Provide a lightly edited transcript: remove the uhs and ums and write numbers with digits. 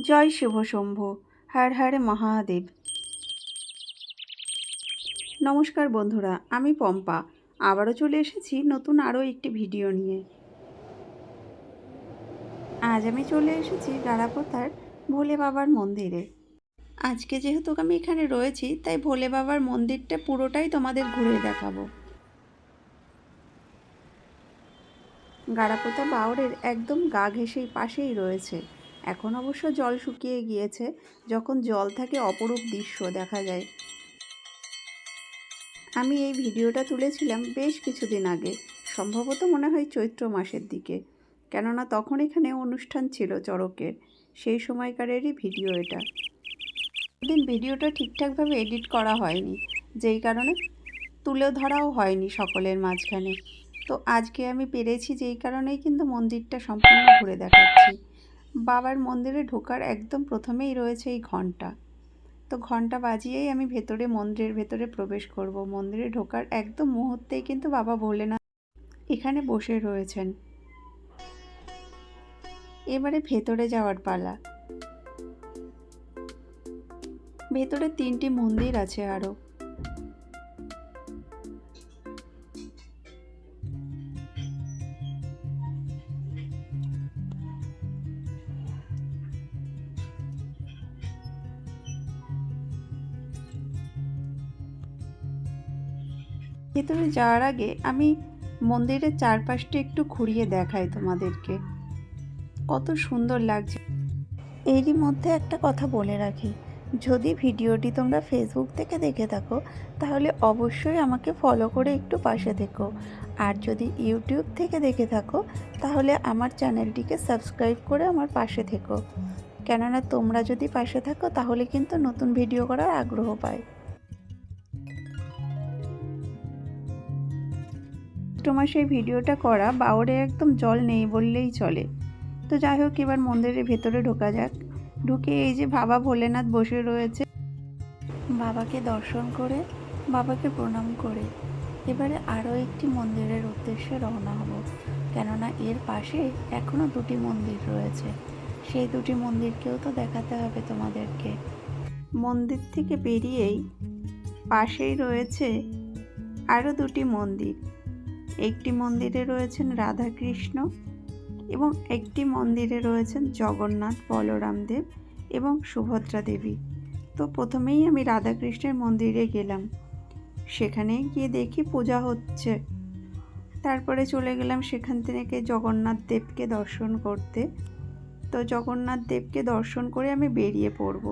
জয় শিব শম্ভু, হর হর মহাদেব। নমস্কার বন্ধুরা, আমি পম্পা আবারও চলে এসেছি নতুন আরও একটি ভিডিও নিয়ে। আজ আমি চলে এসেছি গাড়াপোতার ভোলে বাবার মন্দিরে। আজকে যেহেতু আমি এখানে রয়েছি, তাই ভোলে বাবার মন্দিরটা পুরোটাই তোমাদের ঘুরে দেখাবো। গাড়াপোতা বাওড়ের একদম গা ঘেঁষেই পাশেই রয়েছে। এখন অবশ্য জল শুকিয়ে গিয়েছে, যখন জল থাকে অপরূপ দৃশ্য দেখা যায়। আমি এই ভিডিওটা তুলেছিলাম বেশ কিছুদিন আগে, সম্ভবত মনে হয় চৈত্র মাসের দিকে, কেননা তখন এখানে অনুষ্ঠান ছিল চড়কের, সেই সময়কারেরই ভিডিও এটা। সেদিন ভিডিওটা ঠিকঠাকভাবে এডিট করা হয়নি, যেই কারণে তুলে ধরাও হয়নি সকলের মাঝখানে। তো আজকে আমি পেরেছি, যেই কারণেই কিন্তু মন্দিরটা সম্পূর্ণ ঘুরে দেখাচ্ছি। বাবার মন্দিরে ঢোকার একদম প্রথমেই রয়েছে এই ঘণ্টা। তো ঘণ্টা বাজিয়েই আমি মন্দিরের ভেতরে প্রবেশ করব। মন্দিরে ঢোকার একদম মুহূর্তেই কিন্তু বাবা ভোলেনাথ এখানে বসে রয়েছেন। এবারে ভেতরে যাওয়ার পালা। ভেতরে 3টি মন্দির আছে আরও। ভেতরে যাওয়ার আগে আমি মন্দিরের চারপাশটা একটু ঘুরিয়ে দেখাই তোমাদেরকে, কত সুন্দর লাগছে। এরই মধ্যে একটা কথা বলে রাখি, যদি ভিডিওটি তোমরা ফেসবুক থেকে দেখে থাকো তাহলে অবশ্যই আমাকে ফলো করে একটু পাশে থেকো, আর যদি ইউটিউব থেকে দেখে থাকো তাহলে আমার চ্যানেলটিকে সাবস্ক্রাইব করে আমার পাশে থেকো, কেননা তোমরা যদি পাশে থাকো তাহলে কিন্তু নতুন ভিডিও করার আগ্রহ পায়। মাসে এই ভিডিওটা করা বাওড়ে একদম জল নেই বললেই চলে। তো যাই হোক, এবার মন্দিরের ভেতরে ঢোকা যাক। ঢুকে এই যে বাবা ভোলেনাথ বসে রয়েছে, বাবাকে দর্শন করে, বাবাকে প্রণাম করে এবারে আরও একটি মন্দিরের উদ্দেশ্যে রওনা হব, কেননা এর পাশে এখনও 2টি মন্দির রয়েছে, সেই 2টি মন্দিরকেও তো দেখাতে হবে তোমাদেরকে। মন্দির থেকে বেরিয়েই পাশেই রয়েছে আরও 2টি মন্দির। একটি মন্দিরে রয়েছেন রাধাকৃষ্ণ এবং একটি মন্দিরে রয়েছেন জগন্নাথ, বলরাম দেব এবং সুভদ্রা দেবী। তো প্রথমেই আমি রাধাকৃষ্ণের মন্দিরে গেলাম, সেখানে গিয়ে দেখি পূজা হচ্ছে। তারপরে চলে গেলাম সেখান থেকে জগন্নাথ দেবকে দর্শন করতে। তো জগন্নাথ দেবকে দর্শন করে আমি বেরিয়ে পড়ব।